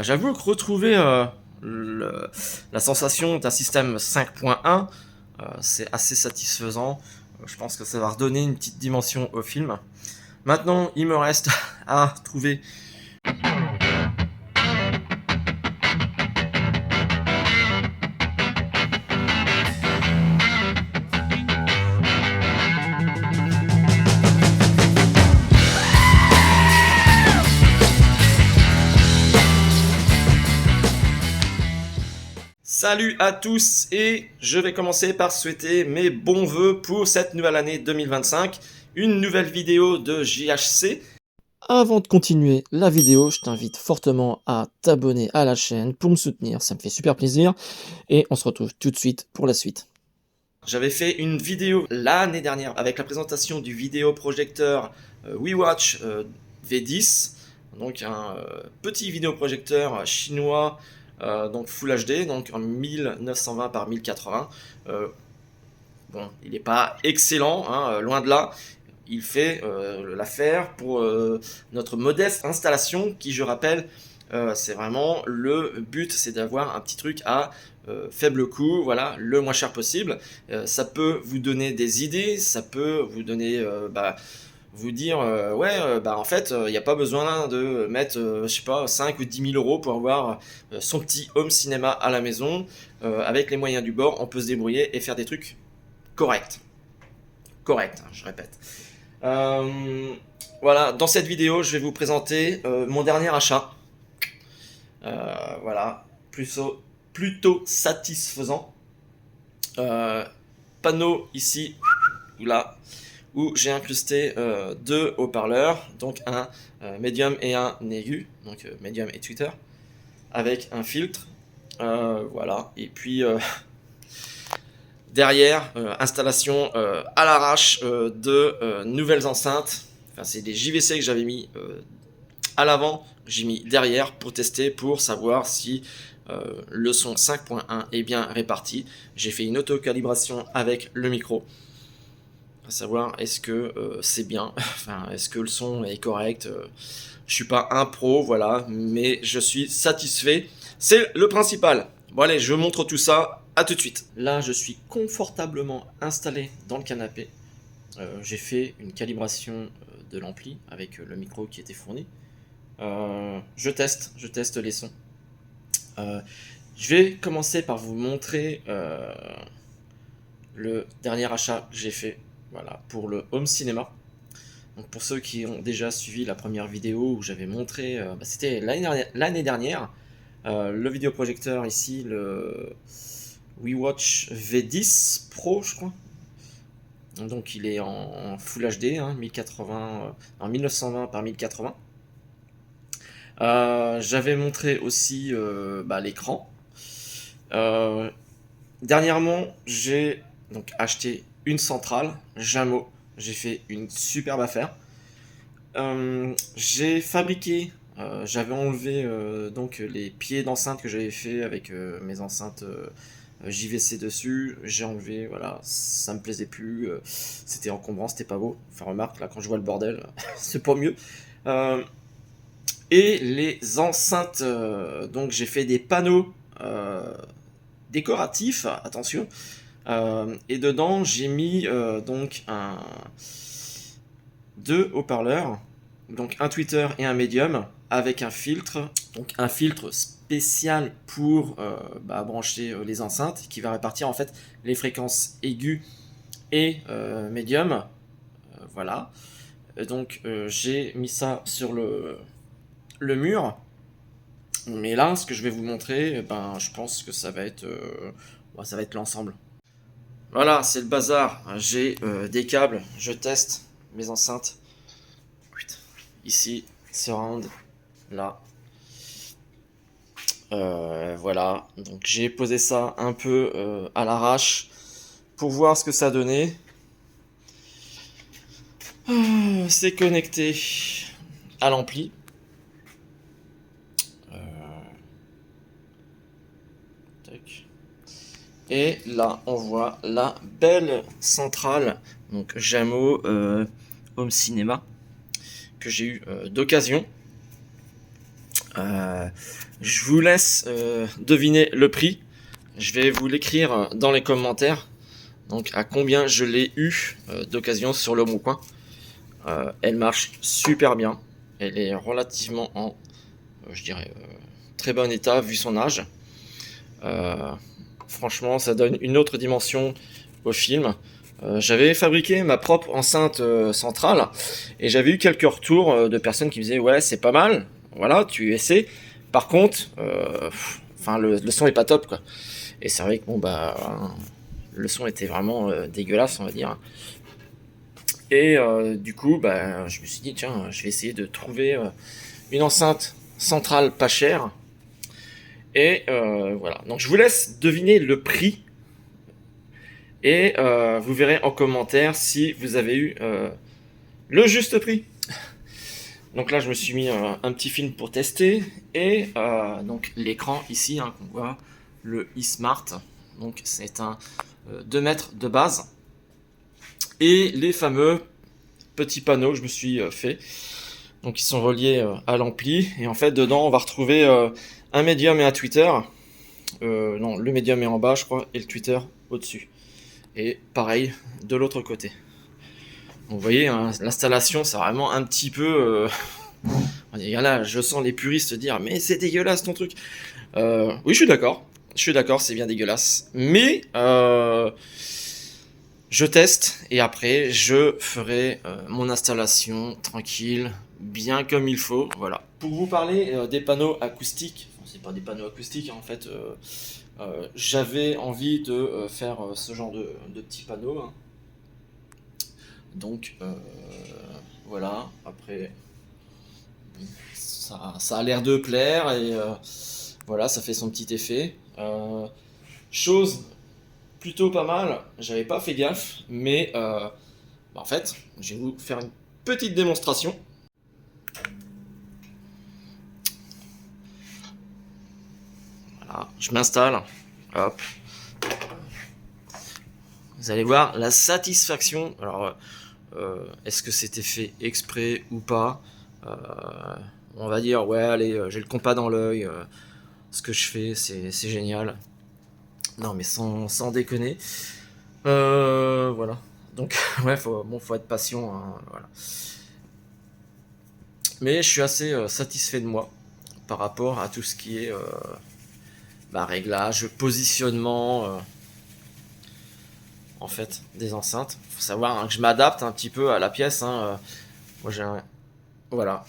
J'avoue que retrouver la sensation d'un système 5.1, c'est assez satisfaisant. Je pense que ça va redonner une petite dimension au film. Maintenant, il me reste à trouver. Salut à tous et je vais commencer par souhaiter mes bons voeux pour cette nouvelle année 2025, une nouvelle vidéo de JHC. Avant de continuer la vidéo, je t'invite fortement à t'abonner à la chaîne pour me soutenir, ça me fait super plaisir et on se retrouve tout de suite pour la suite. J'avais fait une vidéo l'année dernière avec la présentation du vidéoprojecteur WeWatch V10, donc un petit vidéoprojecteur chinois, donc Full HD, donc en 1920 par 1080. Bon, il n'est pas excellent, hein, loin de là. Il fait l'affaire pour notre modeste installation qui, je rappelle, c'est vraiment le but, c'est d'avoir un petit truc à faible coût, voilà, le moins cher possible. Ça peut vous donner des idées, ça peut vous donner, vous dire, en fait, il n'y a pas besoin de mettre, je sais pas, 5 ou 10 000 euros pour avoir son petit home cinéma à la maison. Avec les moyens du bord, on peut se débrouiller et faire des trucs corrects. Corrects, hein, je répète. Voilà, dans cette vidéo, je vais vous présenter mon dernier achat. Voilà, plutôt satisfaisant. Panneau ici, ou là, où j'ai incrusté deux haut-parleurs, donc un médium et un aigu, donc médium et tweeter, avec un filtre. Voilà, et puis derrière, installation à l'arrache de nouvelles enceintes. Enfin, c'est des JVC que j'avais mis à l'avant, j'ai mis derrière pour tester, pour savoir si le son 5.1 est bien réparti. J'ai fait une auto-calibration avec le micro, à savoir est-ce que c'est bien, enfin, est-ce que le son est correct. Je suis pas un pro, voilà, mais je suis satisfait. C'est le principal. Bon allez, je montre tout ça. À tout de suite. Là, je suis confortablement installé dans le canapé. J'ai fait une calibration de l'ampli avec le micro qui était fourni. Je teste les sons. Je vais commencer par vous montrer le dernier achat que j'ai fait, voilà, pour le home cinéma. Donc pour ceux qui ont déjà suivi la première vidéo où j'avais montré, c'était l'année dernière, le vidéoprojecteur ici, le WeWatch V10 Pro, je crois. Donc il est en Full HD, hein, 1080, en 1920 par 1080. J'avais montré aussi l'écran. Dernièrement, j'ai donc acheté une centrale Jamo. J'ai fait une superbe affaire. J'ai fabriqué, j'avais enlevé donc les pieds d'enceinte que j'avais fait avec mes enceintes JVC dessus. J'ai enlevé, voilà, ça me plaisait plus. C'était encombrant, c'était pas beau. Enfin, remarque, là, quand je vois le bordel, c'est pas mieux. Et les enceintes, donc j'ai fait des panneaux décoratifs, attention. Et dedans, j'ai mis donc deux haut-parleurs, donc un tweeter et un médium, avec un filtre, donc un filtre spécial pour brancher les enceintes, qui va répartir en fait les fréquences aiguës et médium. Voilà. Donc j'ai mis ça sur le mur. Mais là, ce que je vais vous montrer, je pense que ça va être l'ensemble. Voilà, c'est le bazar. J'ai des câbles, je teste mes enceintes. Ici, surround, là. Voilà, donc j'ai posé ça un peu à l'arrache pour voir ce que ça donnait. C'est connecté à l'ampli. Et là, on voit la belle centrale, donc Jamo Home Cinéma, que j'ai eu d'occasion. Je vous laisse deviner le prix. Je vais vous l'écrire dans les commentaires. Donc à combien je l'ai eu d'occasion sur le Leboncoin. Elle marche super bien. Elle est relativement en, je dirais, très bon état vu son âge. Franchement, ça donne une autre dimension au film. J'avais fabriqué ma propre enceinte centrale et j'avais eu quelques retours de personnes qui me disaient ouais c'est pas mal, voilà tu essaies. Par contre, le son est pas top quoi. Et c'est vrai que bon le son était vraiment dégueulasse on va dire. Et du coup je me suis dit tiens je vais essayer de trouver une enceinte centrale pas chère. Et voilà donc je vous laisse deviner le prix. Et vous verrez en commentaire si vous avez eu le juste prix. Donc là, je me suis mis un petit film pour tester. Et donc l'écran ici, hein, qu'on voit, le eSmart. Donc c'est un 2 mètres de base. Et les fameux petits panneaux que je me suis fait. Donc ils sont reliés à l'ampli. Et en fait, dedans, on va retrouver un médium et un tweeter. Non, le médium est en bas, je crois, et le tweeter au-dessus. Et pareil de l'autre côté. Donc, vous voyez, hein, l'installation, c'est vraiment un petit peu. Là, je sens les puristes dire, mais c'est dégueulasse ton truc. Oui, je suis d'accord. Je suis d'accord, c'est bien dégueulasse. Mais je teste et après, je ferai mon installation tranquille, bien comme il faut. Voilà. Pour vous parler des panneaux acoustiques, enfin, c'est pas des panneaux acoustiques, hein, en fait. J'avais envie de faire ce genre de petits panneaux. Hein. Donc voilà, après ça a l'air de plaire et voilà, ça fait son petit effet. Chose plutôt pas mal, j'avais pas fait gaffe, mais en fait, je vais vous faire une petite démonstration. Voilà, je m'installe, hop. Vous allez voir la satisfaction. Alors, est-ce que c'était fait exprès ou pas? On va dire, ouais, allez, j'ai le compas dans l'œil. Ce que je fais, c'est génial. Non, mais sans déconner. Voilà. Donc, ouais, faut être patient. Hein, voilà. Mais je suis assez satisfait de moi par rapport à tout ce qui est réglage, positionnement. En fait, des enceintes. Faut savoir hein, que je m'adapte un petit peu à la pièce. Hein. Moi, j'ai un... Voilà.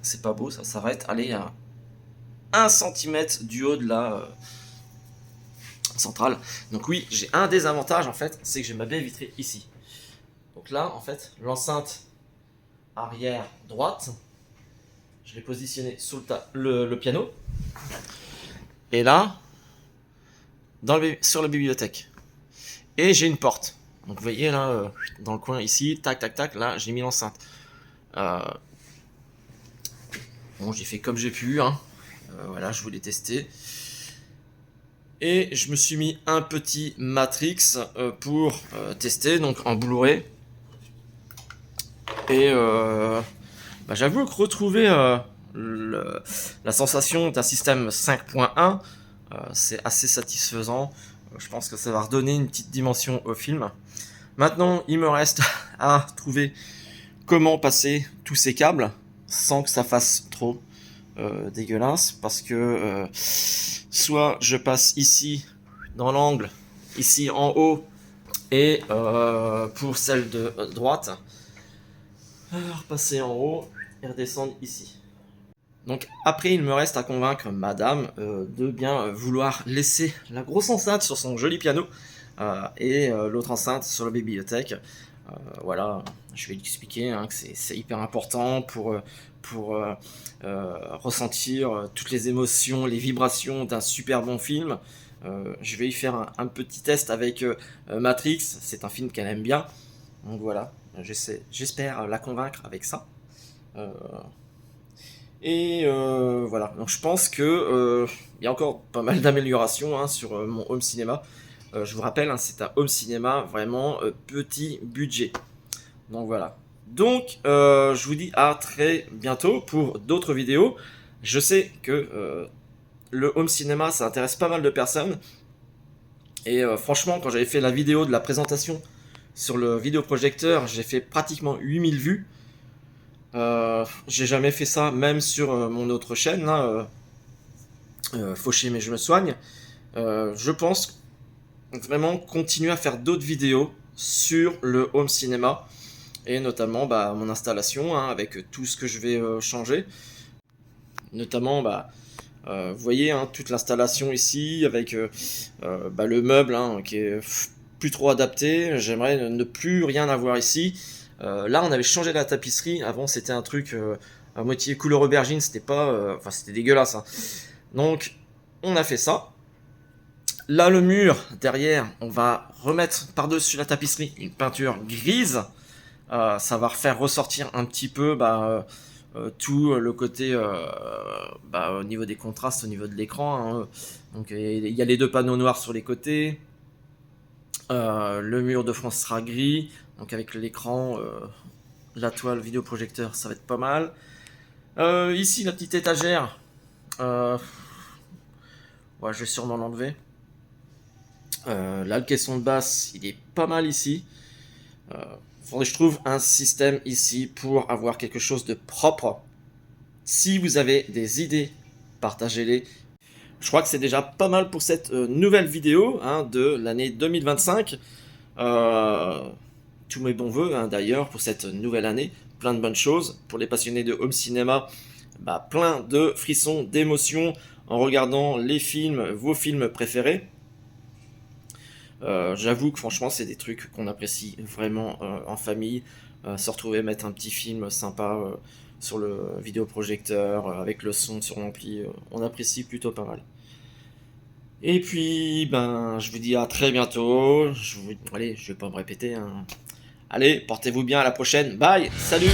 C'est pas beau, ça s'arrête. Allez, à 1 cm du haut de la centrale. Donc oui, j'ai un désavantage en fait, c'est que j'ai ma baie vitrée ici. Donc là, en fait, l'enceinte arrière droite, je l'ai positionnée sous le piano. Et là, sur la bibliothèque. Et j'ai une porte. Donc vous voyez là, dans le coin ici, tac, tac, tac, là, j'ai mis l'enceinte. Bon, j'ai fait comme j'ai pu, hein. Voilà, je voulais tester. Et je me suis mis un petit Matrix pour tester, donc en Blu-ray. Et j'avoue que retrouver la sensation d'un système 5.1, c'est assez satisfaisant. Je pense que ça va redonner une petite dimension au film. Maintenant, il me reste à trouver comment passer tous ces câbles sans que ça fasse trop dégueulasse. Parce que soit je passe ici dans l'angle, ici en haut, et pour celle de droite, repasser en haut et redescendre ici. Donc après il me reste à convaincre madame de bien vouloir laisser la grosse enceinte sur son joli piano et l'autre enceinte sur la bibliothèque. Voilà, je vais lui expliquer hein, que c'est hyper important pour ressentir toutes les émotions, les vibrations d'un super bon film. Je vais y faire un petit test avec Matrix, c'est un film qu'elle aime bien. Donc voilà, j'espère la convaincre avec ça. Et voilà, donc je pense que y a encore pas mal d'améliorations hein, sur mon home cinéma. Je vous rappelle, hein, c'est un home cinéma vraiment petit budget. Donc voilà. Donc, je vous dis à très bientôt pour d'autres vidéos. Je sais que le home cinéma, ça intéresse pas mal de personnes. Et franchement, quand j'avais fait la vidéo de la présentation sur le vidéoprojecteur, j'ai fait pratiquement 8000 vues. J'ai jamais fait ça, même sur mon autre chaîne, là, Fauché mais je me soigne. Je pense vraiment continuer à faire d'autres vidéos sur le home cinéma et notamment mon installation hein, avec tout ce que je vais changer. Notamment, vous voyez hein, toute l'installation ici avec le meuble hein, qui est plus trop adapté. J'aimerais ne plus rien avoir ici. Là, on avait changé la tapisserie. Avant, c'était un truc à moitié couleur aubergine. C'était pas, enfin, c'était dégueulasse. Hein. Donc, on a fait ça. Là, le mur derrière, on va remettre par-dessus la tapisserie une peinture grise. Ça va faire ressortir un petit peu tout le côté au niveau des contrastes, au niveau de l'écran. Hein. Donc, il y a les deux panneaux noirs sur les côtés. Le mur de fond sera gris. Donc, avec l'écran, la toile vidéoprojecteur, ça va être pas mal. Ici, la petite étagère. Ouais, je vais sûrement l'enlever. Là, le caisson de basse, il est pas mal ici. Faudrait que je trouve un système ici pour avoir quelque chose de propre. Si vous avez des idées, partagez-les. Je crois que c'est déjà pas mal pour cette nouvelle vidéo hein, de l'année 2025. Tous mes bons voeux hein, d'ailleurs pour cette nouvelle année. Plein de bonnes choses. Pour les passionnés de home cinéma, plein de frissons, d'émotions en regardant les films, vos films préférés. J'avoue que franchement c'est des trucs qu'on apprécie vraiment en famille, se retrouver mettre un petit film sympa sur le vidéoprojecteur avec le son sur l'ampli, on apprécie plutôt pas mal. Et puis je vous dis à très bientôt. Allez, je vais pas me répéter. Hein. Allez, portez-vous bien, à la prochaine. Bye, salut.